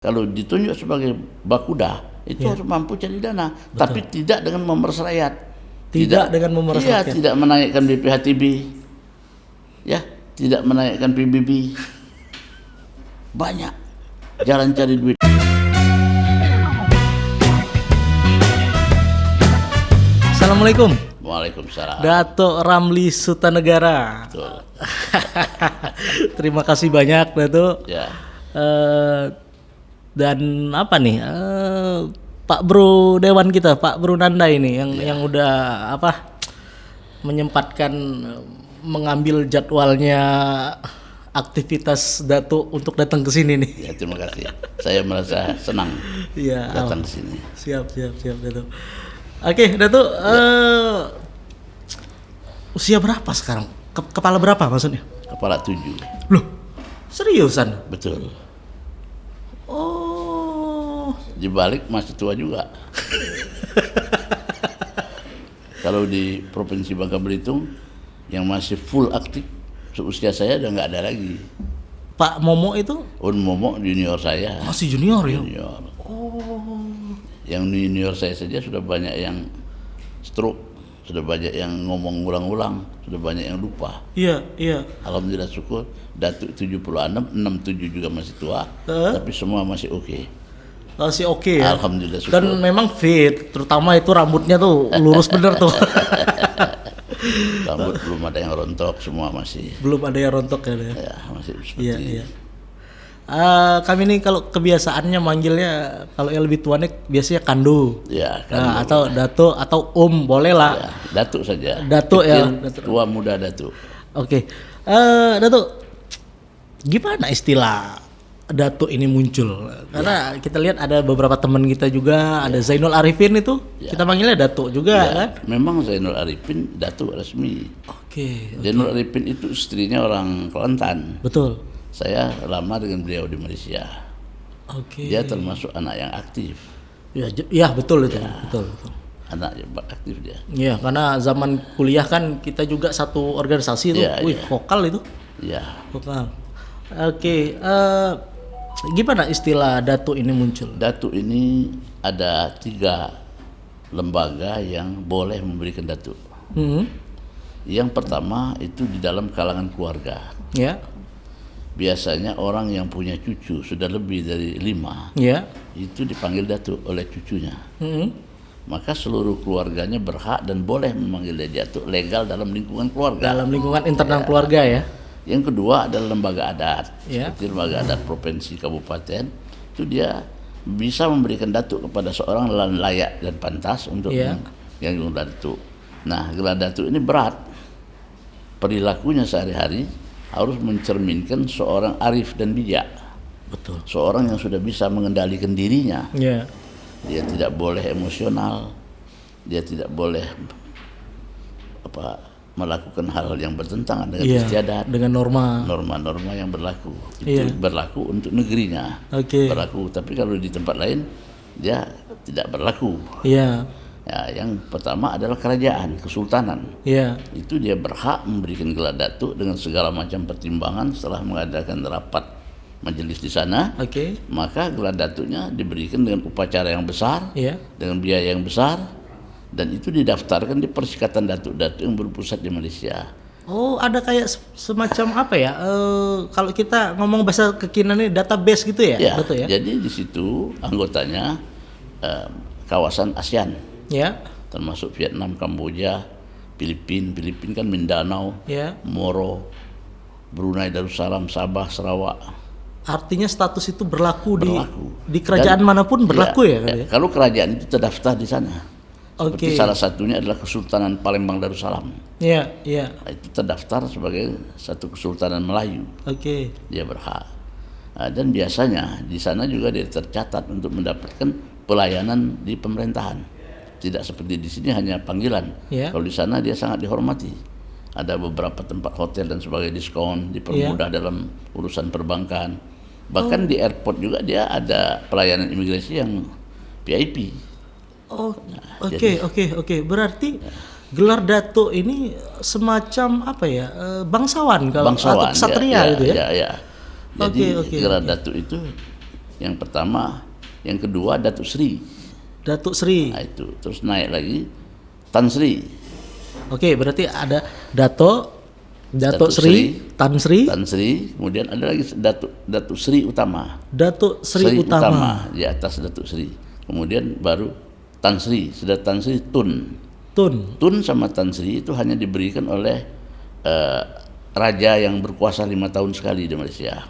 Kalau ditunjuk sebagai bakuda, itu harus mampu cari dana, tapi tidak dengan memeras rakyat. Tidak dengan memeras Iya, rakyat. tidak menaikkan BPHTB. Ya, tidak menaikkan PBB. Banyak jalan cari duit. Assalamualaikum. Waalaikumsalam. Dato Ramli Sutanegara. Betul. Terima kasih banyak, Dato. Ya. Dan apa nih, Pak Bro Dewan kita, Pak Bro Nanda ini yang udah menyempatkan mengambil jadwalnya aktivitas Dato untuk datang ke sini nih. Ya, terima kasih. Saya merasa senang datang ke sini. Siap Dato. Oke, Dato, usia berapa sekarang? Kepala berapa maksudnya? Kepala 7. Loh, seriusan? Betul. Oh. Di balik masih tua juga. Kalau di Provinsi Bangka Belitung yang masih full aktif seusia saya udah nggak ada lagi. Pak Momo itu? Momo junior saya. Masih junior ya? Junior. Oh. Yang junior saya saja sudah banyak yang stroke, sudah banyak yang ngomong ulang-ulang, sudah banyak yang lupa. Iya. Alhamdulillah syukur. Datuk 76, 67 juga masih tua, tapi semua masih oke. Masih oke ya? Alhamdulillah syukur. Dan memang fit, terutama itu rambutnya tuh lurus bener tuh. Rambut belum ada yang rontok, semua masih. Belum ada yang rontok ya? Ya, masih seperti Iya. Kami nih kalau kebiasaannya manggilnya, kalau yang lebih tua nih biasanya Kandu. Ya, Nah, atau Dato atau boleh lah. Ya, Datuk saja. Datuk ya. Kecil, tua muda Datuk. Oke. Dato, gimana istilah Dato ini muncul? Karena kita lihat ada beberapa teman kita juga, ada Zainul Arifin itu, kita manggilnya Dato juga kan? Memang Zainul Arifin Datuk resmi. Oke. Zainul Arifin itu istrinya orang Kelantan. Betul. Saya lama dengan beliau di Malaysia. Oke. Dia termasuk anak yang aktif. Ya betul itu. Betul. Anak yang aktif dia. Iya, karena zaman kuliah kan kita juga satu organisasi tuh. Iya, Wih, iya. vokal itu. Ya, Vokal. Oke, gimana istilah Dato ini muncul? Datuk ini ada 3 lembaga yang boleh memberikan datuk. Yang pertama itu di dalam kalangan keluarga. Ya. Biasanya orang yang punya cucu sudah lebih dari 5, Ya. itu dipanggil datuk oleh cucunya. Maka seluruh keluarganya berhak dan boleh memanggil dia datuk legal dalam lingkungan keluarga. Dalam lingkungan internal keluarga ya. Yang kedua adalah lembaga adat, Ya. seperti lembaga adat provinsi kabupaten, itu dia bisa memberikan datuk kepada seorang layak dan pantas untuk Ya. yang datuk. Nah, gelar datuk ini berat. Perilakunya sehari-hari harus mencerminkan seorang arif dan bijak. Betul. Seorang yang sudah bisa mengendalikan dirinya. Ya. Dia tidak boleh emosional. Dia tidak boleh melakukan hal yang bertentangan dengan istiadat, dengan norma-norma yang berlaku. Itu berlaku untuk negerinya. Oke. Berlaku, tapi kalau di tempat lain dia tidak berlaku. Iya. Ya, yang pertama adalah kerajaan, kesultanan. Iya. Itu dia berhak memberikan gelar datuk dengan segala macam pertimbangan setelah mengadakan rapat majelis di sana. Oke. Maka gelar datuknya diberikan dengan upacara yang besar, Iya. dengan biaya yang besar, dan itu didaftarkan di Persikatan Datuk-Datuk yang berpusat di Malaysia. Oh, ada kayak semacam apa ya? Kalau kita ngomong bahasa kekinian ini database gitu ya? Ya, Betul ya? jadi di situ anggotanya kawasan ASEAN. Ya. Termasuk Vietnam, Kamboja, Filipina kan Mindanao, Ya. Moro, Brunei Darussalam, Sabah, Sarawak. Artinya status itu berlaku Berlaku. di kerajaan Dan, manapun berlaku ya? Kali ya? Kalau kerajaan itu terdaftar di sana. Oke. Seperti salah satunya adalah Kesultanan Palembang Darussalam. Iya. Nah, itu terdaftar sebagai satu kesultanan Melayu. Oke. Dia berhak. Nah, dan biasanya di sana juga dia tercatat untuk mendapatkan pelayanan di pemerintahan. Tidak seperti di sini hanya panggilan. Ya. Kalau di sana dia sangat dihormati. Ada beberapa tempat hotel dan sebagainya diskon, dipermudah dalam urusan perbankan. Bahkan di airport juga dia ada pelayanan imigrasi yang VIP. Oh, oke. Berarti gelar Dato ini semacam apa ya? Bangsawan kalau atau ksatria gitu ya? Ya. Jadi gelar Datuk itu Yang pertama, yang kedua Datuk Sri. Datuk Sri. Nah, itu terus naik lagi Tan Sri. Oke, berarti ada Datuk Sri, Tan Sri, kemudian ada lagi Datuk Sri Utama. Datuk Sri Utama di atas Datuk Sri. Kemudian baru Tan Sri, sudah Tan Sri Tun. Tun sama Tan Sri itu hanya diberikan oleh raja yang berkuasa 5 tahun sekali di Malaysia.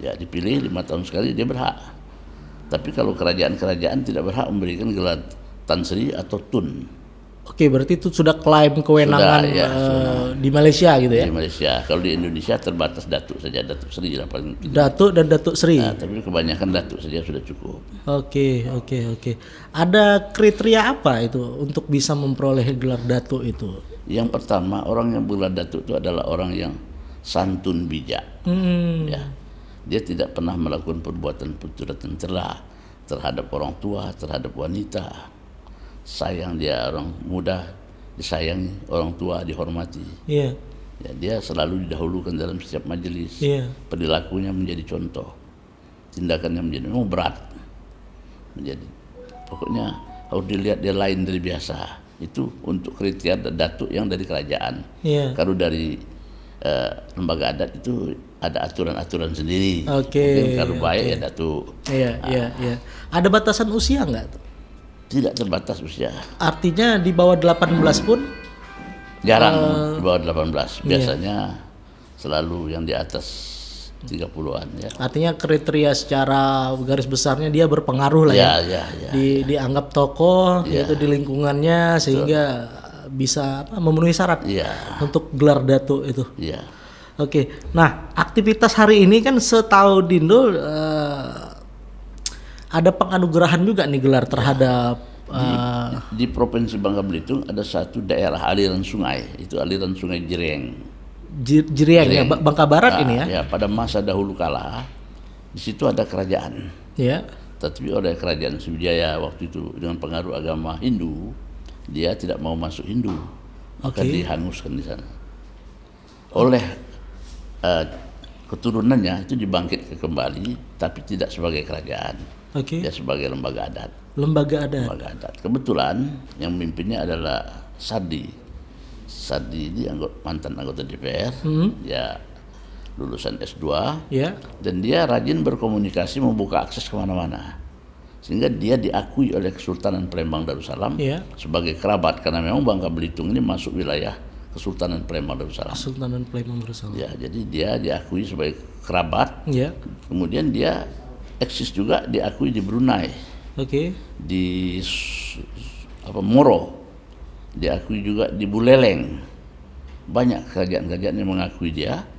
Ya, dipilih 5 tahun sekali dia berhak. Tapi kalau kerajaan-kerajaan tidak berhak memberikan gelar Tan Sri atau Tun. Oke, berarti itu sudah klaim kewenangan di Malaysia gitu ya? Di Malaysia. Kalau di Indonesia terbatas Datuk saja, Datuk Sri lah paling tinggi. Datuk dan Datuk Sri. Nah, tapi kebanyakan Datuk saja sudah cukup. Oke. Ada kriteria apa itu untuk bisa memperoleh gelar Datuk itu? Yang pertama, orang yang bergelar Datuk itu adalah orang yang santun bijak. Ya. Dia tidak pernah melakukan perbuatan tercela terhadap orang tua, terhadap wanita. Sayang dia orang muda, disayangi, orang tua dihormati. Ya, dia selalu didahulukan dalam setiap majelis. Perilakunya menjadi contoh, tindakannya menjadi berat. Pokoknya harus dilihat dia lain dari biasa. Itu untuk kriteria Datuk yang dari kerajaan. Kalau dari lembaga adat itu ada aturan-aturan sendiri. Mungkin kalau baik ya Datuk. Iya. Ada batasan usia nggak? Tidak terbatas usia. Artinya di bawah 18 pun? Jarang di bawah 18. Biasanya selalu yang di atas 30-an ya. Artinya kriteria secara garis besarnya dia berpengaruh lah ya. Dianggap tokoh yaitu di lingkungannya sehingga bisa memenuhi syarat untuk gelar Datuk itu. Oke. Nah, aktivitas hari ini kan setahu Dindo ada penganugerahan juga nih gelar terhadap di Provinsi Bangka Belitung ada satu daerah aliran sungai, itu aliran Sungai Jreng. Jreng ya, Bangka Barat ini ya. Ya, pada masa dahulu kala di situ ada kerajaan. Tetapi oleh kerajaan Sriwijaya waktu itu dengan pengaruh agama Hindu, dia tidak mau masuk Hindu, maka dihanguskan di sana. Oleh keturunannya itu dibangkitkan kembali, tapi tidak sebagai kerajaan. Ya sebagai lembaga adat. Lembaga adat. Kebetulan yang memimpinnya adalah Sardi. Sardi ini mantan anggota DPR, ya lulusan S2, dan dia rajin berkomunikasi, membuka akses kemana-mana, sehingga dia diakui oleh Kesultanan Palembang Darussalam sebagai kerabat, karena memang Bangka Belitung ini masuk wilayah Kesultanan Palembang Darussalam. Ya, jadi dia diakui sebagai kerabat. Kemudian dia eksis juga diakui di Brunei. Di Moro diakui juga di Buleleng. Banyak kerajaan-kerajaan yang mengakui dia,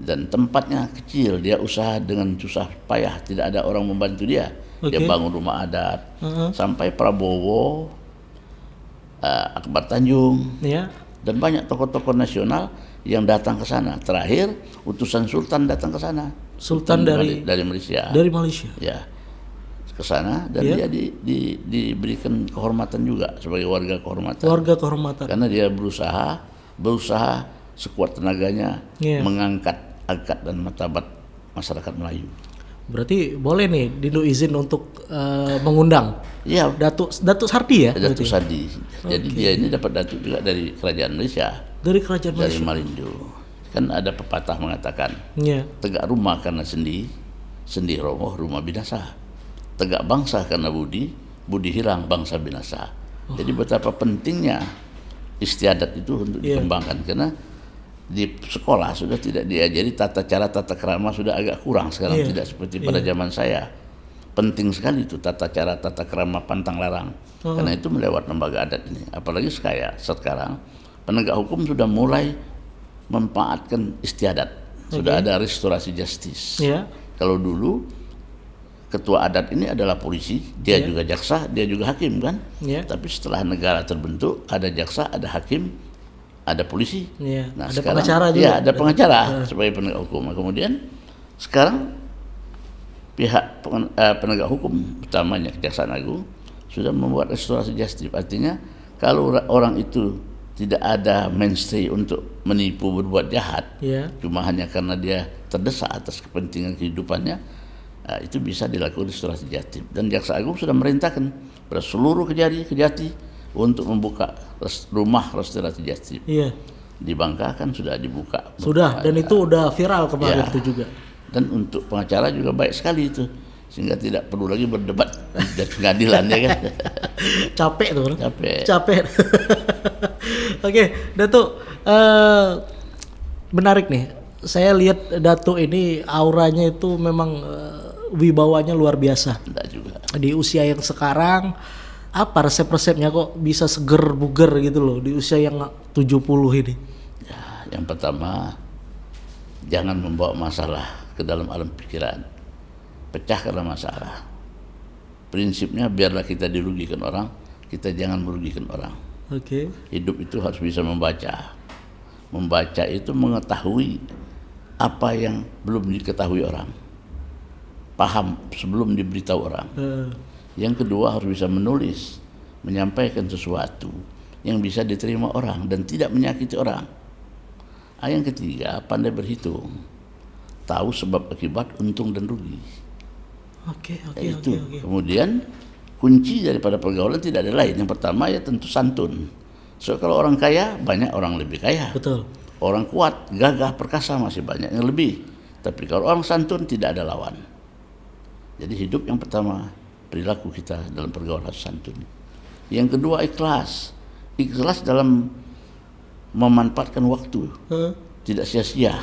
dan tempatnya kecil, dia usaha dengan susah payah, tidak ada orang membantu dia. Dia bangun rumah adat. Sampai Prabowo, Akbar Tanjung, dan banyak tokoh-tokoh nasional yang datang ke sana. Terakhir utusan Sultan datang ke sana. Sultan dari Malaysia. Ya, ke sana, dan dia diberikan kehormatan juga sebagai warga kehormatan. Karena dia berusaha sekuat tenaganya mengangkat harkat dan martabat masyarakat Melayu. Berarti boleh nih Dindo izin untuk mengundang Datuk Sardi ya? Datuk Sardi. Jadi dia ini dapat datuk juga dari kerajaan Malaysia. Dari Malindo. Kan ada pepatah mengatakan, tegak rumah karena sendi roboh rumah binasa. Tegak bangsa karena budi hilang bangsa binasa. Jadi betapa pentingnya istiadat itu untuk dikembangkan, karena di sekolah sudah tidak diajari tata krama, sudah agak kurang sekarang, tidak seperti pada zaman saya. Penting sekali itu tata krama pantang larang. Karena itu melewat lembaga adat ini. Apalagi sekarang penegak hukum sudah mulai memanfaatkan istiadat. Sudah ada restorasi justice. Kalau dulu ketua adat ini adalah polisi, dia juga jaksa, dia juga hakim kan. Tapi setelah negara terbentuk, ada jaksa, ada hakim, ada polisi. Nah, ada sekarang pengacara juga. Ada pengacara sebagai penegak hukum. Kemudian sekarang pihak penegak hukum, utamanya Kejaksaan Agung, sudah membuat restorasi justice. Artinya kalau orang itu tidak ada mainstay untuk menipu berbuat jahat, cuma hanya karena dia terdesak atas kepentingan kehidupannya, itu bisa dilakukan di Surah Jatim. Dan Jaksa Agung sudah merintahkan pada seluruh kejati untuk membuka rumah Restorasi Jatim. Iya. Di Bangka kan sudah dibuka. Sudah, dan itu udah viral kemarin Ya. itu juga. Dan untuk pengacara juga baik sekali itu, sehingga tidak perlu lagi berdebat di pengadilan ya kan. Capek tuh. Bang. Capek. Oke, Datuk, menarik nih. Saya lihat Datuk ini auranya itu memang wibawanya luar biasa. Tidak juga. Di usia yang sekarang, apa resep-resepnya kok bisa seger buger gitu loh di usia yang 70 ini? Ya, yang pertama, jangan membawa masalah ke dalam alam pikiran. Pecahkanlah masalah. Prinsipnya biarlah kita dirugikan orang, kita jangan merugikan orang. Oke. Hidup itu harus bisa membaca. Membaca itu mengetahui apa yang belum diketahui orang. Paham sebelum diberitahu orang. Yang kedua harus bisa menulis, menyampaikan sesuatu yang bisa diterima orang dan tidak menyakiti orang. Yang ketiga, pandai berhitung. Tahu sebab akibat, untung dan rugi. Oke. Kemudian kunci daripada pergaulan tidak ada lain. Yang pertama ya tentu santun. So kalau orang kaya, banyak orang lebih kaya. Betul. Orang kuat, gagah, perkasa masih banyak yang lebih. Tapi kalau orang santun tidak ada lawan. Jadi hidup yang pertama, perilaku kita dalam pergaulan harus santun. Yang kedua ikhlas. Ikhlas dalam memanfaatkan waktu. Tidak sia-sia.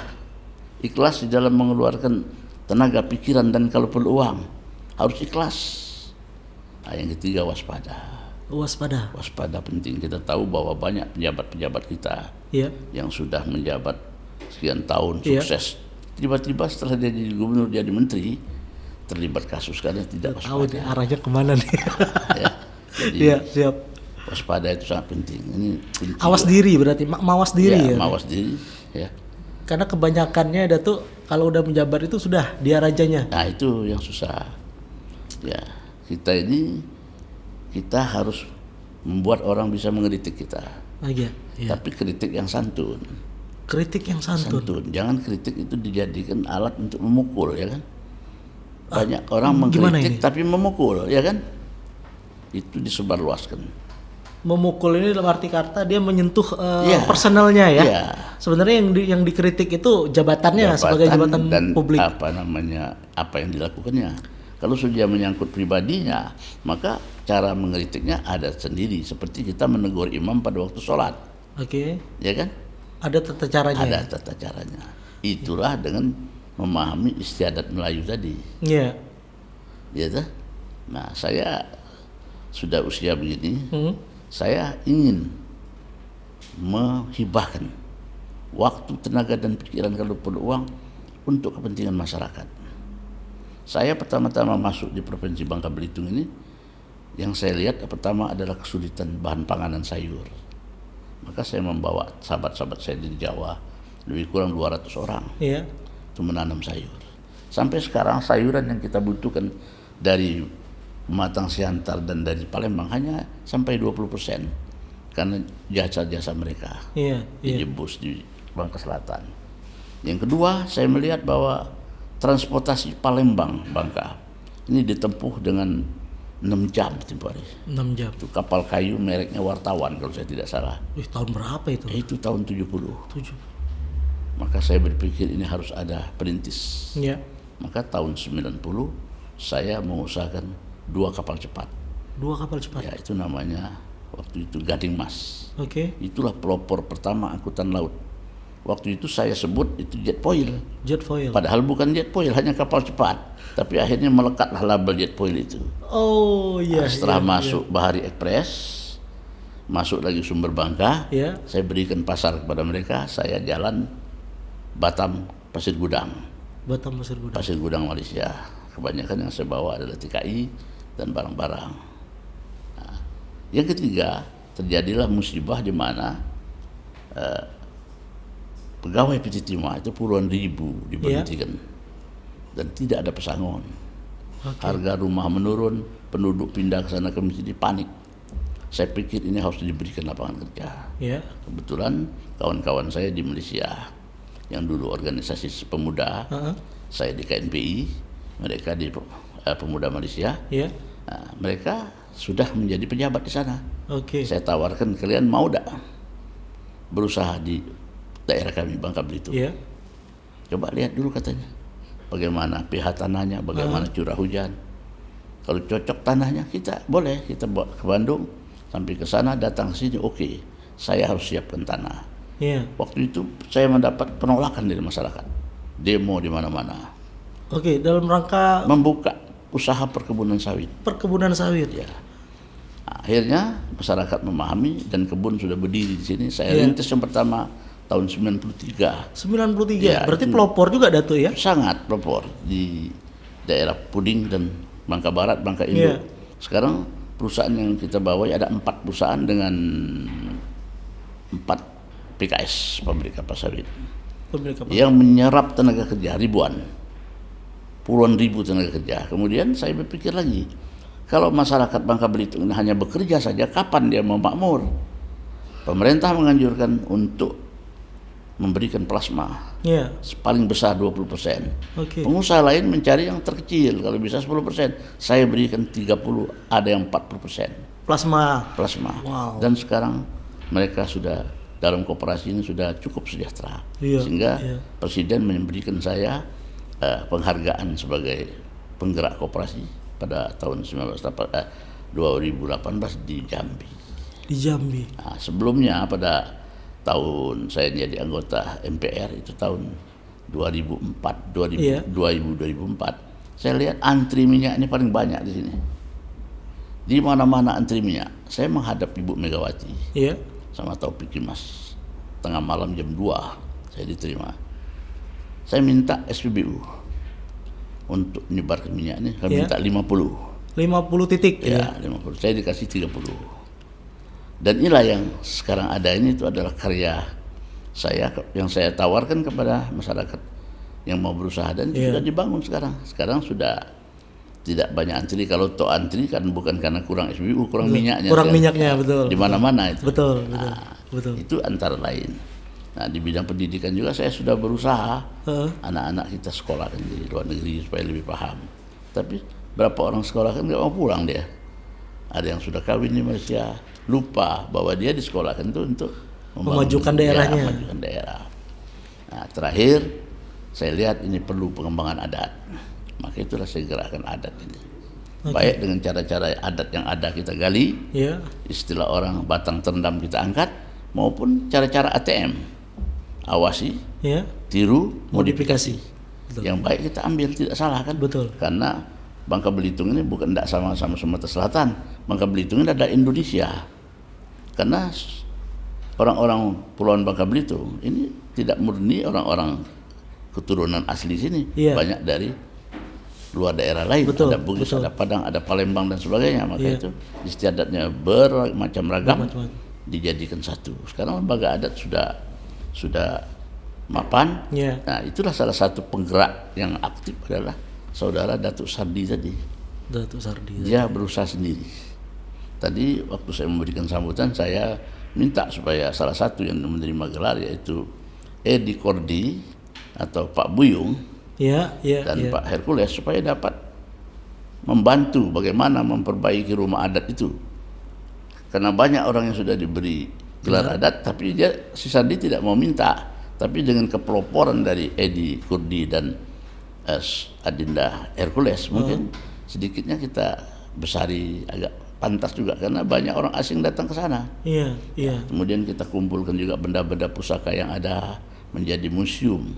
Ikhlas di dalam mengeluarkan tenaga, pikiran, dan kalau perlu uang. Harus ikhlas. Yang ketiga waspada. Waspada penting. Kita tahu bahwa banyak pejabat-pejabat kita yang sudah menjabat sekian tahun sukses. Tiba-tiba setelah dia jadi gubernur, jadi menteri, terlibat kasus karena tidak waspada. Tahu arahnya kemana nih? Ya, jadi siap. waspada itu sangat penting. Ini kunci Awas juga. diri berarti, mawas diri ya. Mawas diri. Ya. Karena kebanyakannya Datuk kalau udah menjabat itu sudah dia rajanya. Nah itu yang susah. Ya, kita harus membuat orang bisa mengkritik kita. Iya. Tapi kritik yang santun. Kritik yang santun. Jangan kritik itu dijadikan alat untuk memukul, ya kan? Banyak orang gimana mengkritik ini? tapi memukul, ya kan? Itu disebarluaskan. Memukul ini dalam arti kata dia menyentuh Iya. personalnya ya. Iya. Sebenarnya yang dikritik itu jabatannya sebagai jabatan dan publik. apa yang dilakukannya. Kalau sudah menyangkut pribadinya, maka cara mengkritiknya ada sendiri. Seperti kita menegur imam pada waktu sholat, Oke. ya kan? Ada tata caranya. Ada tata caranya. Itulah dengan memahami istiadat Melayu tadi. Iya. Ya toh? Nah, saya sudah usia begini, saya ingin menghibahkan waktu, tenaga, dan pikiran kalau perlu uang untuk kepentingan masyarakat. Saya pertama-tama masuk di Provinsi Bangka Belitung ini, yang saya lihat pertama adalah kesulitan bahan panganan sayur. Maka saya membawa sahabat-sahabat saya di Jawa, lebih kurang 200 orang, Iya. itu menanam sayur. Sampai sekarang sayuran yang kita butuhkan dari Matang Siantar dan dari Palembang hanya sampai 20% karena jasa-jasa mereka Iya. dijebus di Bangka Selatan. Yang kedua, saya melihat bahwa transportasi Palembang Bangka ini ditempuh dengan 6 jam tempoh hari. 6 jam. Itu kapal kayu mereknya Wartawan kalau saya tidak salah. Tahun berapa itu? Itu tahun 70. 7. Maka saya berpikir ini harus ada perintis. Iya. Maka tahun 90 saya mengusahakan 2 kapal cepat. 2 kapal cepat. Ya, itu namanya waktu itu Gading Mas. Oke. Itulah pelopor pertama angkutan laut. Waktu itu saya sebut itu jet foil. Jet foil. Padahal bukan jet foil, hanya kapal cepat. Tapi akhirnya melekatlah label jet foil itu. Oh iya. Setelah masuk Bahari Express, masuk lagi Sumber Bangka, Iya. saya berikan pasar kepada mereka. Saya jalan Batam, Pasir Gudang. Batam Pasir Gudang. Pasir Gudang Malaysia. Kebanyakan yang saya bawa adalah TKI dan barang-barang. Nah, yang ketiga, terjadilah musibah di mana pegawai PT Timah itu puluhan ribu diberhentikan dan tidak ada pesangon. Harga rumah menurun, penduduk pindah ke sana ke sini, panik. Saya pikir ini harus diberikan lapangan kerja. Iya. Kebetulan kawan-kawan saya di Malaysia yang dulu organisasi pemuda, saya di KNPI, mereka di Pemuda Malaysia. Ya. Nah, mereka sudah menjadi pejabat di sana. Oke. Saya tawarkan, kalian mau tak berusaha di daerah kami Bangka Belitung? Ya. Coba lihat dulu katanya, bagaimana pH tanahnya, bagaimana curah hujan. Kalau cocok tanahnya, kita boleh, kita bawa ke Bandung, sampai ke sana, datang ke sini, oke, saya harus siapkan tanah. Ya. Waktu itu saya mendapat penolakan dari masyarakat, demo di mana-mana, Oke, dalam rangka membuka usaha perkebunan sawit. perkebunan sawit. Ya. Akhirnya masyarakat memahami dan kebun sudah berdiri di sini. Saya Ya. rintis yang pertama tahun 93. 93. Ya, Berarti itu pelopor juga Datuk ya? sangat pelopor di daerah Puding dan Bangka Barat, Bangka Indo. Iya. Sekarang perusahaan yang kita bawa ada 4 perusahaan dengan 4 PKS, pabrik kapal sawit, Pemilik kapal. yang menyerap tenaga kerja ribuan, puluhan ribu tenaga kerja. Kemudian saya berpikir lagi, kalau masyarakat Bangka Belitung ini hanya bekerja saja, kapan dia mau makmur? Pemerintah menganjurkan untuk memberikan plasma Ya. paling besar 20%. Oke. Pengusaha lain mencari yang terkecil, kalau bisa 10%. Saya berikan 30, ada yang 40% Plasma. plasma. Wow. Dan sekarang mereka sudah dalam koperasi ini sudah cukup sejahtera. Iya, Sehingga iya. Presiden memberikan saya penghargaan sebagai penggerak koperasi pada tahun 2018 di Jambi. Di Jambi. Nah, sebelumnya pada tahun saya jadi anggota MPR itu tahun 2004, Iya. 2004. Saya lihat antri minyak ini paling banyak di sini. Di mana-mana antri minyak. Saya menghadap Ibu Megawati Ya. sama Taufik Kimas. Tengah malam jam 2 saya diterima. Saya minta SPBU untuk menyebarkan minyak ini. Kami Iya. minta 50. 50 titik Ya, 50. Saya dikasih 30. Dan inilah yang sekarang ada ini, itu adalah karya saya yang saya tawarkan kepada masyarakat yang mau berusaha, dan itu Iya. sudah dibangun sekarang. Sekarang sudah tidak banyak antri. Kalau toh antri kan bukan karena kurang SPBU, kurang minyaknya. Kurang kan. minyaknya, betul. Di mana-mana itu. Betul, betul. Nah, Betul. itu antara lain. Nah, di bidang pendidikan juga saya sudah berusaha Heeh. anak-anak kita sekolahkan di luar negeri supaya lebih paham. Tapi berapa orang sekolah kan nggak mau pulang dia. Ada yang sudah kawin di Malaysia, lupa bahwa dia disekolahkan itu untuk Memajukan membangun, daerahnya. ya, memajukan daerah. Nah, terakhir saya lihat ini perlu pengembangan adat. Maka itulah saya gerakkan adat ini. Baik dengan cara-cara adat yang ada kita gali, Ya. istilah orang batang terendam kita angkat, maupun cara-cara ATM. Awasi, Ya. tiru, Modifikasi. Betul. yang baik kita ambil, tidak salah kan? Betul. Karena Bangka Belitung ini bukan tidak sama-sama Sumatera Selatan. Bangka Belitung ini adalah Indonesia. Karena orang-orang Pulauan Bangka Belitung ini tidak murni orang-orang keturunan asli sini. Iya. Banyak dari luar daerah lain. Betul, Ada Bugis, betul. ada Padang, ada Palembang dan sebagainya. Maka Iya. itu istiadatnya bermacam ragam, Bermacam-macam. dijadikan satu. Sekarang lembaga adat sudah mapan. Iya. Nah, itulah salah satu penggerak yang aktif adalah saudara Datuk Sardi tadi. Datuk Sardi. Dia berusaha sendiri. Tadi waktu saya memberikan sambutan, saya minta supaya salah satu yang menerima gelar yaitu Edi Kordi atau Pak Buyung Ya, ya, dan ya. Pak Hercules supaya dapat membantu bagaimana memperbaiki rumah adat itu. Karena banyak orang yang sudah diberi gelar adat, tapi si Sardi tidak mau minta. Tapi dengan kepeloporan dari Edi Kurdi dan Adinda Hercules, mungkin sedikitnya kita besari agak pantas juga, karena banyak orang asing datang ke sana. Iya, iya. Kemudian kita kumpulkan juga benda-benda pusaka yang ada menjadi museum.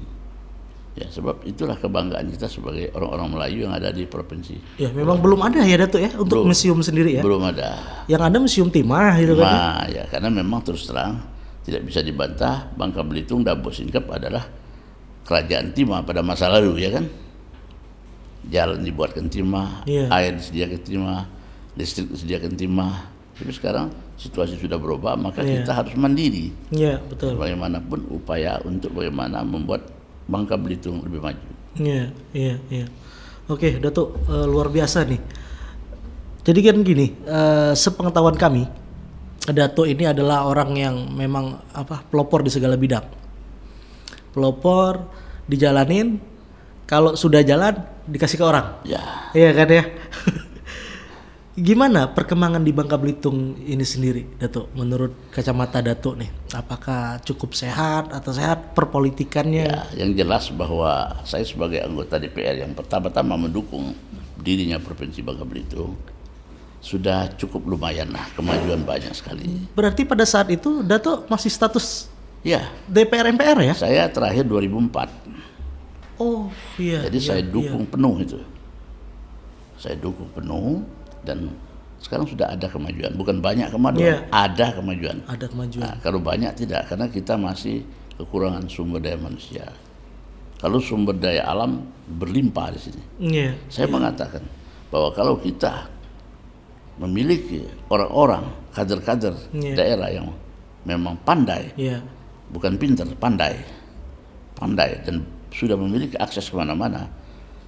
Ya, sebab itulah kebanggaan kita sebagai orang-orang Melayu yang ada di provinsi. Ya, memang belum ada ya Datuk ya untuk museum sendiri ya. Belum ada. Yang ada museum timah gitu kan. Nah, ya karena memang terus terang tidak bisa dibantah, Bangka Belitung Dabo Singkep adalah kerajaan timah pada masa lalu, ya kan. Jalan dibuatkan timah, Iya. air disediakan timah, listrik disediakan timah. Tapi sekarang situasi sudah berubah, maka Iya. kita harus mandiri. Iya, betul. Bagaimanapun upaya untuk bagaimana membuat Bangka Belitung lebih maju. Iya, iya, iya. Oke, Datuk, luar biasa nih. Jadi kan gini, sepengetahuan kami, Datuk ini adalah orang yang memang pelopor di segala bidang. Pelopor dijalanin, kalau sudah jalan dikasih ke orang. Ya, Iya kan ya. Gimana perkembangan di Bangka Belitung ini sendiri, Datuk? Menurut kacamata Datuk nih, apakah cukup sehat atau sehat perpolitikannya? ya, yang jelas bahwa saya sebagai anggota DPR yang pertama-tama mendukung berdirinya Provinsi Bangka Belitung sudah cukup lumayan lah, kemajuan banyak sekali. Berarti pada saat itu Datuk masih status Ya, DPR MPR ya? saya terakhir 2004. Oh iya. Jadi iya, saya iya. dukung penuh itu. Saya dukung penuh dan sekarang sudah ada kemajuan. Bukan banyak kemajuan, Iya. ada kemajuan. Ada kemajuan. Nah, kalau banyak tidak, karena kita masih kekurangan sumber daya manusia. Kalau sumber daya alam berlimpah di sini. Iya. Saya mengatakan bahwa kalau kita memiliki orang-orang, kader-kader Iya. daerah yang memang pandai, Iya. bukan pintar, pandai dan sudah memiliki akses kemana-mana.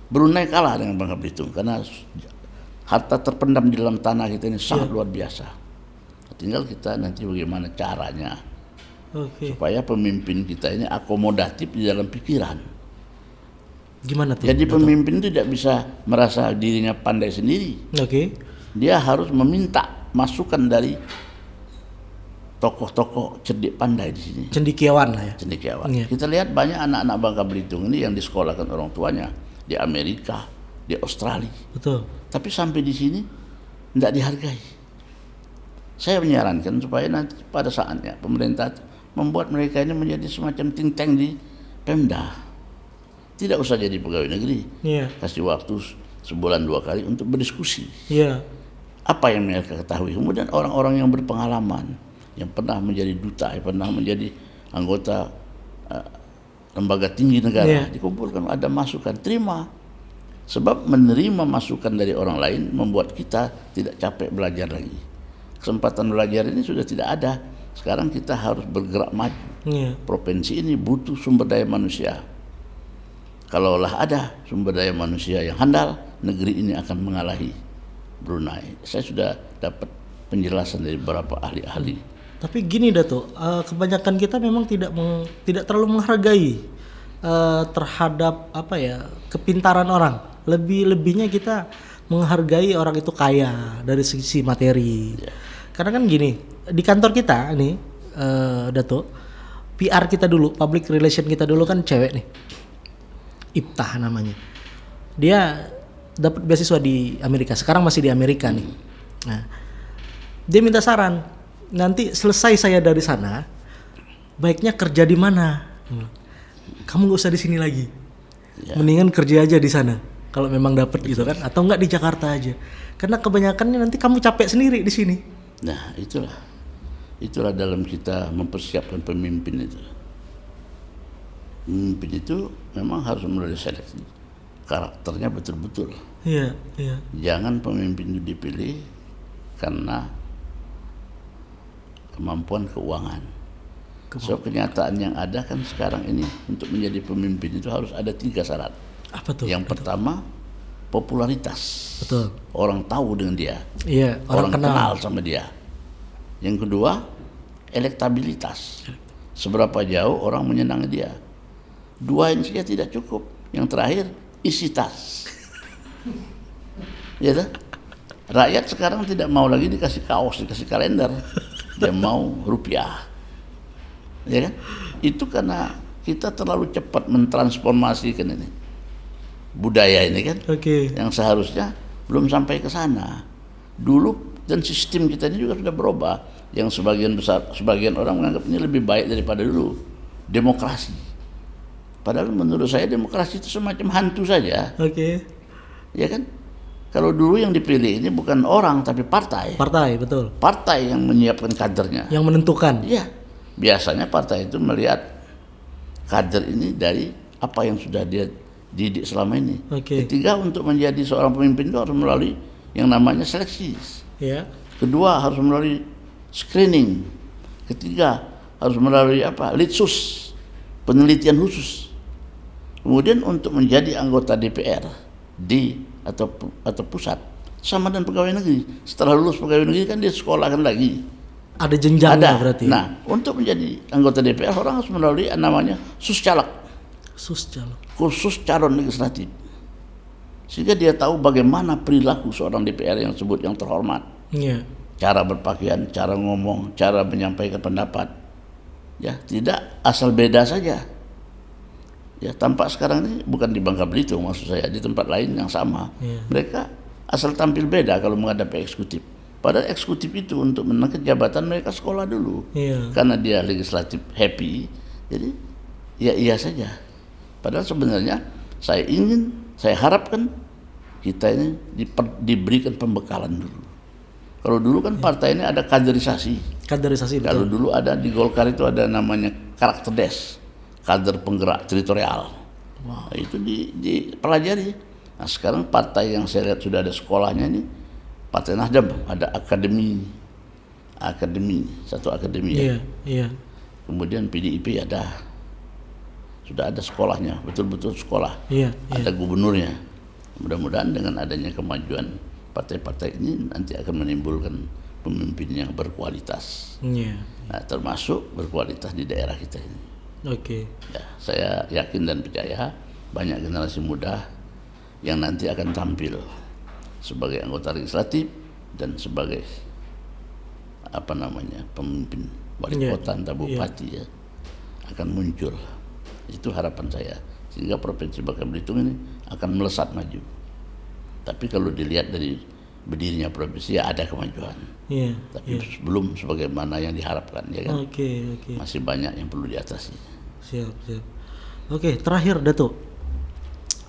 Brunei kalah dengan Bangka Belitung karena harta terpendam di dalam tanah kita ini sangat luar biasa. Tinggal kita nanti bagaimana caranya Oke. supaya pemimpin kita ini akomodatif di dalam pikiran. Gimana tuh? Jadi Datuk? pemimpin itu tidak bisa merasa dirinya pandai sendiri. Oke. Dia harus meminta masukan dari tokoh-tokoh cerdik pandai di sini. Cendekiawan lah ya. Cendekiawan. Iya. Kita lihat banyak anak-anak Bangka Belitung ini yang disekolahkan orang tuanya di Amerika, di Australia. Betul. Tapi sampai di sini tidak dihargai. Saya menyarankan supaya nanti pada saatnya pemerintah membuat mereka ini menjadi semacam think tank di Pemda. Tidak usah jadi pegawai negeri. Iya. Kasih waktu sebulan 2 kali untuk berdiskusi. Iya. Apa yang mereka ketahui. Kemudian orang-orang yang berpengalaman, yang pernah menjadi duta, yang pernah menjadi anggota lembaga tinggi negara, dikumpulkan, ada masukan, terima. Sebab menerima masukan dari orang lain membuat kita tidak capek belajar lagi. Kesempatan belajar ini sudah tidak ada. Sekarang kita harus bergerak maju. Iya. Provinsi ini butuh sumber daya manusia. Kalaulah ada sumber daya manusia yang handal, negeri ini akan mengalahi Brunei. Saya sudah dapat penjelasan dari beberapa ahli-ahli. Tapi gini Datuk, kebanyakan kita memang tidak terlalu menghargai terhadap apa ya, kepintaran orang. Lebihnya kita menghargai orang itu kaya dari sisi materi. Karena kan gini, di kantor kita nih Datuk, PR kita dulu, public relation kita dulu kan cewek nih. Iftah namanya. Dia dapat beasiswa di Amerika. Sekarang masih di Amerika nih. Nah, dia minta saran. Nanti selesai saya dari sana, baiknya kerja di mana? Kamu nggak usah di sini lagi. Mendingan kerja aja di sana. Kalau memang dapat gitu kan, atau enggak di Jakarta aja. Karena kebanyakannya nanti kamu capek sendiri di sini. Nah, itulah dalam kita mempersiapkan pemimpin itu. Pemimpin itu memang harus melalui seleksi. Karakternya betul-betul. Iya, iya. Jangan pemimpin itu dipilih karena kemampuan keuangan. So kenyataan yang ada kan sekarang ini untuk menjadi pemimpin itu harus ada 3 syarat. Apa tuh? Yang pertama popularitas. Betul. Orang tahu dengan dia. Iya, Orang kenal. kenal sama dia. Yang kedua elektabilitas. Seberapa jauh orang menyenangi dia. 2 ini saja tidak cukup. Yang terakhir isi tas. Ya kan? Rakyat sekarang tidak mau lagi dikasih kaos, dikasih kalender. Dia mau rupiah. Ya kan? Itu karena kita terlalu cepat mentransformasikan ini budaya ini kan. Oke. Yang seharusnya belum sampai ke sana. Dulu dan sistem kita ini juga sudah berubah. Yang sebagian orang menganggap ini lebih baik daripada dulu. Demokrasi. Padahal menurut saya demokrasi itu semacam hantu saja. Oke. Ya kan? Kalau dulu yang dipilih ini bukan orang tapi partai. Partai, betul. Partai yang menyiapkan kadernya. Yang menentukan. Iya. Biasanya partai itu melihat kader ini dari apa yang sudah dia didik selama ini. Oke. Ketiga, untuk menjadi seorang pemimpin itu harus melalui yang namanya seleksi. Ya. Kedua, harus melalui screening. Ketiga, harus melalui litsus, penelitian khusus. Kemudian untuk menjadi anggota DPR atau pusat sama dengan pegawai negeri. Setelah lulus pegawai negeri kan dia sekolahkan lagi. Ada jenjangnya Ada. berarti. Nah, untuk menjadi anggota DPR orang harus melalui namanya suscalek, Suscalek. khusus calon legislatif. sehingga dia tahu bagaimana perilaku seorang DPR yang sebut yang terhormat. Iya. Cara berpakaian, cara ngomong, cara menyampaikan pendapat. Ya, tidak asal beda saja. Ya, tampak sekarang ini bukan di Bangka Belitung maksud saya, di tempat lain yang sama. Iya. Mereka asal tampil beda kalau menghadapi eksekutif. Padahal eksekutif itu untuk menangkap jabatan mereka sekolah dulu. Iya. Karena dia legislatif happy, jadi ya iya saja. Padahal sebenarnya saya harapkan kita ini diberikan pembekalan dulu. Kalau dulu kan partai ini ada kaderisasi. Kaderisasi, betul. Kalau dulu ada di Golkar itu ada namanya karakter des, kader penggerak teritorial. Nah, itu dipelajari. Nah, sekarang partai yang saya lihat sudah ada sekolahnya ini, Partai Nasdem ada satu akademi ya. Iya, iya. Kemudian PDIP sudah ada sekolahnya, betul-betul sekolah. Iya, Ada gubernurnya. Mudah-mudahan dengan adanya kemajuan partai-partai ini nanti akan menimbulkan pemimpin yang berkualitas. Iya. Nah, termasuk berkualitas di daerah kita ini. Oke. Ya, saya yakin dan percaya banyak generasi muda yang nanti akan tampil sebagai anggota legislatif dan sebagai pemimpin wali kota atau bupati ya, akan muncul. Itu harapan saya, sehingga provinsi Bangka Belitung ini akan melesat maju. Tapi kalau dilihat dari berdirinya provinsi ya ada kemajuan. Iya. Tapi belum sebagaimana yang diharapkan ya kan. Oke. Masih banyak yang perlu diatasi. Siap. Oke, terakhir Datuk.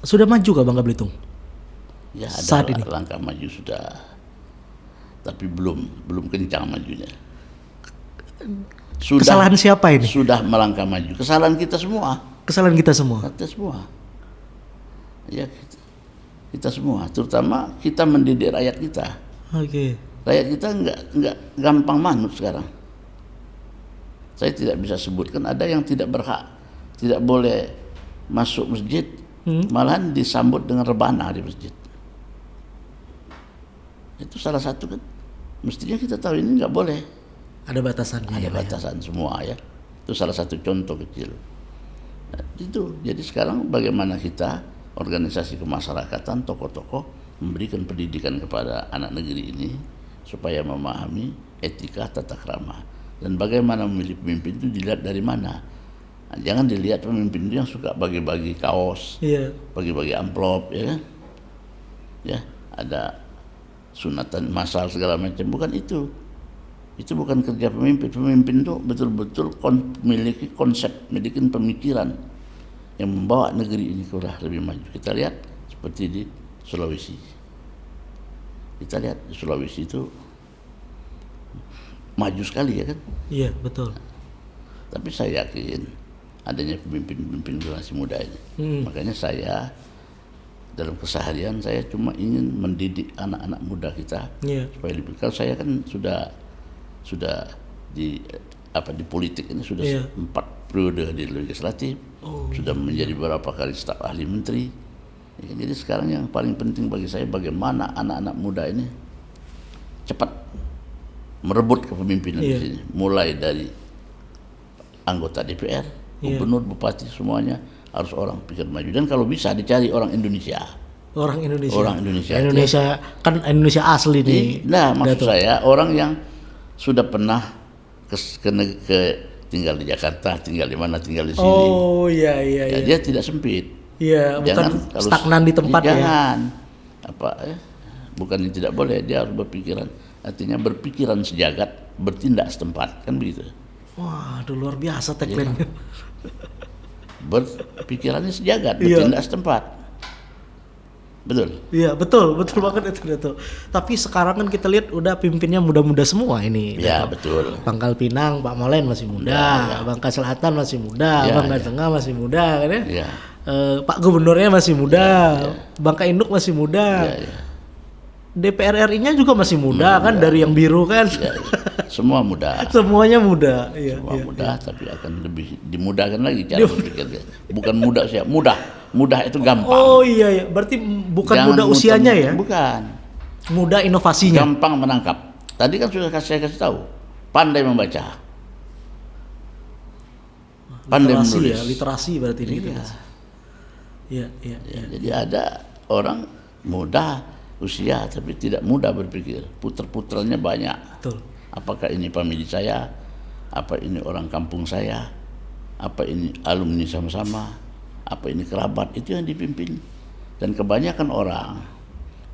Sudah maju ke Bangka Belitung? Ya ada Saat ini. langkah maju sudah, tapi belum kencang majunya. Kesalahan siapa ini? Sudah melangkah maju. Kesalahan kita semua. Kesalahan kita semua. Kita semua. Ya kita semua, terutama kita mendidik rakyat kita. Oke. Rakyat kita nggak gampang manut sekarang. Saya tidak bisa sebutkan, ada yang tidak berhak, tidak boleh masuk masjid, malahan disambut dengan rebana di masjid. Itu salah satu kan. Mestinya kita tahu ini nggak boleh. Ada batasannya. Ada batasan semua ya. Itu salah satu contoh kecil. Nah, itu. Jadi sekarang bagaimana kita organisasi kemasyarakatan, tokoh-tokoh memberikan pendidikan kepada anak negeri ini supaya memahami etika tata krama dan bagaimana memilih pemimpin itu dilihat dari mana. Nah, jangan dilihat pemimpin itu yang suka bagi-bagi kaos, bagi-bagi amplop, ya kan? Ya, ada sunatan massal segala macam, bukan itu. Itu bukan kerja pemimpin. Pemimpin itu betul-betul memiliki konsep, memiliki pemikiran yang membawa negeri ini ke arah lebih maju. Kita lihat seperti di Sulawesi. Kita lihat di Sulawesi itu maju sekali ya kan? Iya, betul. Tapi saya yakin adanya pemimpin-pemimpin generasi muda ini. Makanya saya dalam keseharian saya cuma ingin mendidik anak-anak muda kita supaya lebih. Kalau saya kan sudah di politik ini sudah 4 periode di legislatif, sudah menjadi beberapa kali staf ahli menteri. Ya, jadi sekarang yang paling penting bagi saya bagaimana anak-anak muda ini cepat merebut kepemimpinan di sini, mulai dari anggota DPR, gubernur, bupati, semuanya harus orang pikir maju, dan kalau bisa dicari orang Indonesia. Orang Indonesia. Indonesia kan Indonesia asli nih. Nah, maksud saya orang yang sudah pernah tinggal di Jakarta, tinggal di mana, tinggal di sini. Oh iya. Dia tidak sempit. Iya, bukan stagnan di tempat ya. Jangan. Bukan yang tidak boleh, dia harus berpikiran. Artinya berpikiran sejagat, bertindak setempat, kan begitu. Wah, itu luar biasa tagline-nya. Berpikirannya sejagat, bertindak setempat. Betul. Iya, betul banget itu Dato. Tapi sekarang kan kita lihat udah pimpinnya muda-muda semua ini. Iya, Dato. betul. Pangkal Pinang Pak Molen masih muda, Bangka Selatan masih muda, Bangka Tengah masih muda kan ya. Iya. Pak Gubernurnya masih muda, Bangka Induk masih muda. DPR RI-nya juga masih muda kan, dari yang biru kan. Semua muda. Semuanya muda. Semua muda, tapi akan lebih dimudahkan lagi cara berpikirnya. Bukan mudah sih, mudah itu gampang. Oh iya, berarti bukan muda usianya ya? Bukan. Muda inovasinya. Gampang menangkap. Tadi kan sudah saya kasih tahu, pandai membaca, pandai menulis. Literasi berarti ini. Iya. Jadi ada orang muda usia tapi tidak mudah berpikir. Puter-puternya banyak. Betul. Apakah ini famili saya? Apa ini orang kampung saya? Apa ini alumni sama-sama? Apa ini kerabat? Itu yang dipimpin. Dan kebanyakan orang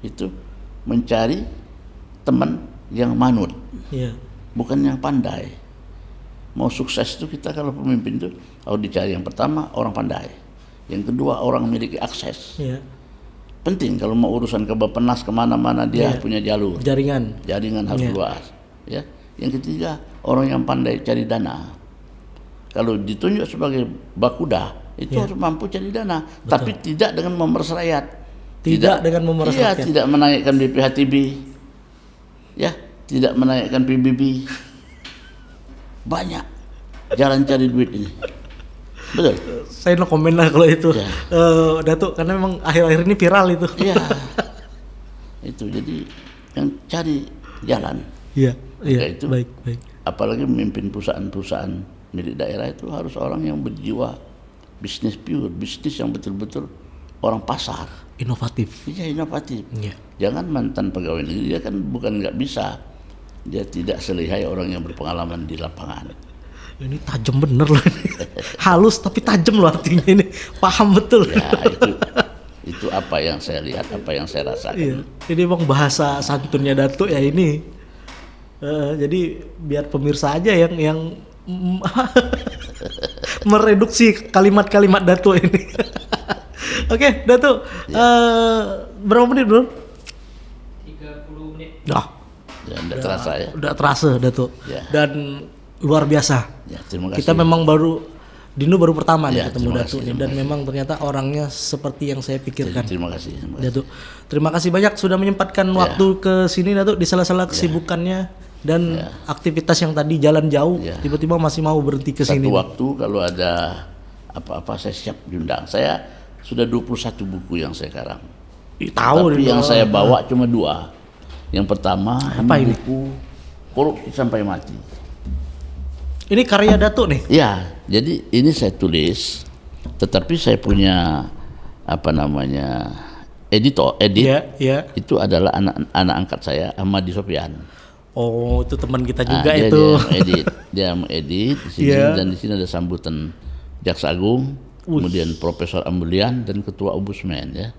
itu mencari teman yang manut, Iya. bukan yang pandai. Mau sukses itu kita kalau pemimpin itu harus dicari yang pertama orang pandai, yang kedua orang memiliki akses. Iya. Penting kalau mau urusan ke Bappenas kemana-mana dia punya jalur, Jaringan. jaringan harus luas. Ya. Yang ketiga orang yang pandai cari dana. Kalau ditunjuk sebagai bakuda itu harus mampu cari dana, tapi tidak dengan memeras rakyat. Tidak dengan memeras Iya, rakyat. tidak menaikkan BPHTB. Ya, tidak menaikkan PBB. Banyak jalan cari duit ini. Betul. Saya no komen lah kalau itu. Ya. Datuk, karena memang akhir-akhir ini viral itu. Iya. Itu jadi yang cari jalan. Iya. Iya. Maka itu Baik. apalagi memimpin perusahaan-perusahaan milik daerah itu harus orang yang berjiwa bisnis pure, bisnis yang betul-betul orang pasar. Inovatif. Iya, inovatif. Iya. Jangan mantan pegawai negeri, dia kan bukan nggak bisa, dia tidak selihai orang yang berpengalaman di lapangan. Ini tajam bener loh ini. Halus tapi tajam loh artinya ini. Paham betul. Ya itu apa yang saya lihat, apa yang saya rasakan. Iya. Ini emang bahasa santunnya Datuk ya ini. Jadi biar pemirsa aja yang mereduksi kalimat-kalimat Datuk ini. Oke, Datuk. Berapa menit bro? 30 menit. Ya, tidak terasa ya. Udah terasa Datuk. Ya. Dan luar biasa. Ya, terima kasih. Kita memang Dino baru pertama nih Ya, ketemu terima Datuk kasih, nih, dan memang ternyata orangnya seperti yang saya pikirkan. Terima kasih. Datuk, terima kasih banyak sudah menyempatkan waktu ke sini Datuk di sela-sela kesibukannya dan aktivitas yang tadi jalan jauh, tiba-tiba masih mau berhenti ke sini. Satu waktu kalau ada apa-apa saya siap diundang. Saya sudah 21 buku yang saya karang. Tahu Tapi yang saya bawa cuma 2. Yang pertama Apa ini? buku Korupsi Sampai Mati. Ini karya Datuk nih. Ya, jadi ini saya tulis, tetapi saya punya edit Iya. itu adalah anak angkat saya, Ahmadi Sofyan. Oh, itu teman kita juga dia, itu. dia mengedit di sini dan di sini ada sambutan Jaksa Agung, kemudian Profesor Ambulian dan Ketua Ombudsman ya.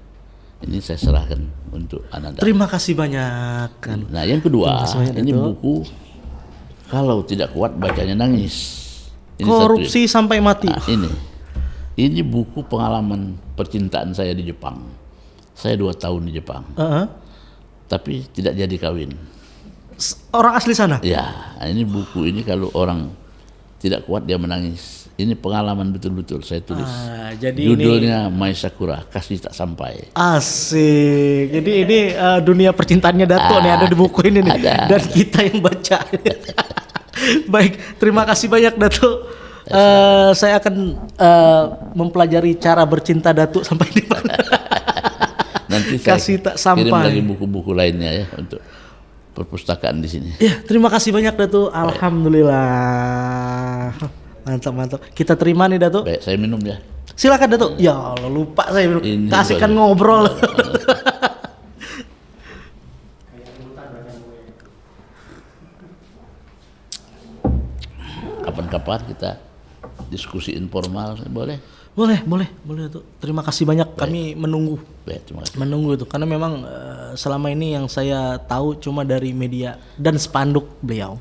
Ini saya serahkan untuk anak. Terima kasih banyak kan. Nah, yang kedua, banyak, ini Datuk. buku kalau tidak kuat bacanya nangis. Ini Korupsi Sampai Mati. Nah, ini buku pengalaman percintaan saya di Jepang. Saya 2 tahun di Jepang, tapi tidak jadi kawin. Orang asli sana. Ya, ini buku ini kalau orang tidak kuat dia menangis. Ini pengalaman betul-betul saya tulis. Jadi judulnya Mai Sakura, Kasih Tak Sampai. Asik. Jadi ini dunia percintaannya Datuk nih ada di buku ini nih. Ada. Dan kita yang baca. Baik, terima kasih banyak Datuk. Saya akan mempelajari cara bercinta Datuk sampai di mana. Nanti saya Kasih tak kirim sampai. lagi buku-buku lainnya ya untuk perpustakaan di sini. Ya, terima kasih banyak Datuk. Alhamdulillah. Mantap. Kita terima nih Datuk. Baik, saya minum ya. Silakan Datuk. Ya Allah, lupa saya minum. Ini Kasihkan baru. ngobrol. Kapan-kapan kita diskusi informal boleh? Boleh Datuk. Terima kasih banyak. Kami menunggu. Baik, terima kasih. Menunggu itu karena memang selama ini yang saya tahu cuma dari media dan spanduk beliau.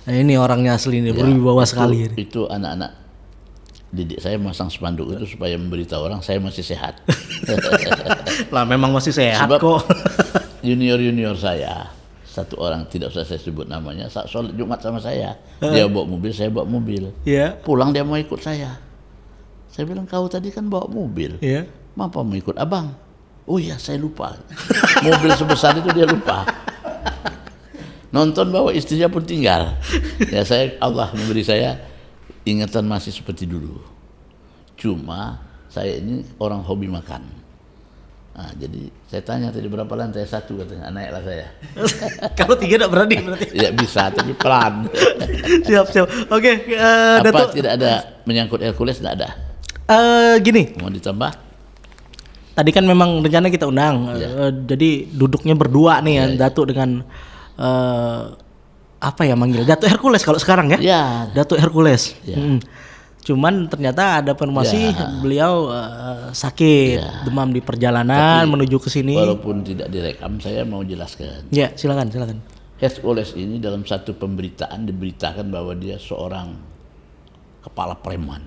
Nah, ini orangnya asli ini berwibawa sekali. Itu anak-anak didik saya masang spanduk itu supaya memberitahu orang saya masih sehat. Lah memang masih sehat Sebab kok. Junior saya satu orang tidak usah saya sebut namanya, saat sholat Jumat sama saya, dia bawa mobil, saya bawa mobil. Iya. Pulang dia mau ikut saya. Saya bilang kau tadi kan bawa mobil. Iya. Mapa mau ikut abang? Oh iya saya lupa. Mobil sebesar itu dia lupa. Nonton bawa istrinya pun tinggal. Ya Allah memberi saya ingatan masih seperti dulu. Cuma saya ini orang hobi makan. Nah, jadi saya tanya tadi berapa lantai 1 katanya, naiklah saya. Kalau 3 enggak berani berarti. Ya bisa tapi pelan. Siap. Oke, Apa Datuk. tidak ada menyangkut Hercules? Tidak ada. Gini, Mau ditambah? tadi kan memang rencana kita undang. Jadi duduknya berdua nih ya, Datuk dengan apa ya manggil? Datuk Hercules kalau sekarang ya? Ya, Datuk Hercules. Ya. Cuman ternyata ada informasi beliau sakit, demam di perjalanan menuju ke sini. walaupun tidak direkam, saya mau jelaskan. Ya, silakan. Hercules ini dalam satu pemberitaan diberitakan bahwa dia seorang kepala preman.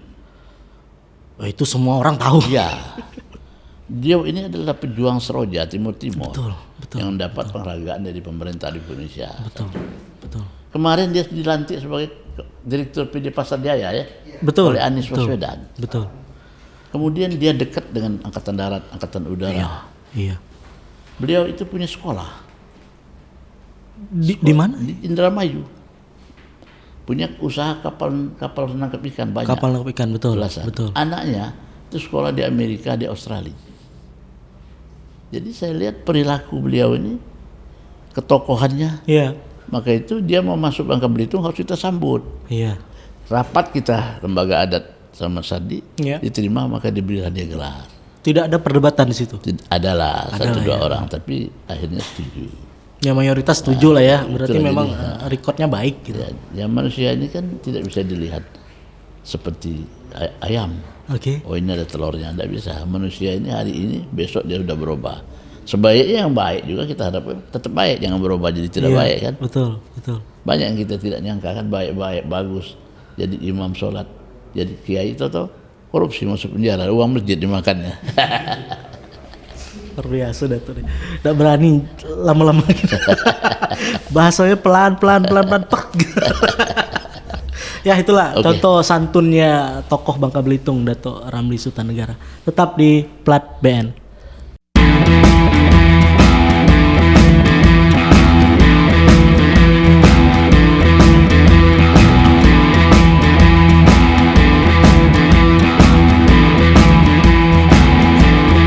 Oh, itu semua orang tahu. Ya, dia ini adalah pejuang Seroja Timur Betul. yang mendapat penghargaan dari pemerintah Indonesia. Betul. Kemarin dia dilantik sebagai Direktur PD Pasar Jaya ya, Betul. oleh Anies Baswedan. Betul. Kemudian dia dekat dengan Angkatan Darat, Angkatan Udara. Iya. Beliau itu punya sekolah Di mana? di Indramayu. Punya usaha kapal penangkap ikan banyak. Kapal nangkap ikan, betul. Belasan. Betul. Anaknya itu sekolah di Amerika, di Australia. Jadi saya lihat perilaku beliau ini, ketokohannya, Iya. maka itu dia mau masuk Bangka Belitung harus kita sambut. Iya. Rapat kita lembaga adat sama Sadi, Iya. diterima maka diberi hadiah gelar. Tidak ada perdebatan di situ. Adalah satu dua ya. orang, tapi akhirnya setuju. Ya mayoritas setuju lah ya. Berarti itulah memang rekodnya baik gitu. Ya manusia ini kan tidak bisa dilihat seperti ayam. Oke. Oh ini ada telurnya, tidak bisa. Manusia ini hari ini, besok dia sudah berubah. Sebaiknya yang baik juga kita harapkan tetap baik, jangan berubah jadi tidak baik kan. Betul. Banyak yang kita tidak nyangka kan baik-baik, bagus. Jadi imam sholat, jadi kiai itu korupsi masuk penjara, uang masjid dimakannya. Luar biasa Datuk nih. Nggak berani lama-lama gitu. Bahasanya pelan pek. Ya itulah contoh santunnya tokoh Bangka Belitung Datuk Ramli Sutanegara. Tetap di Plat BN.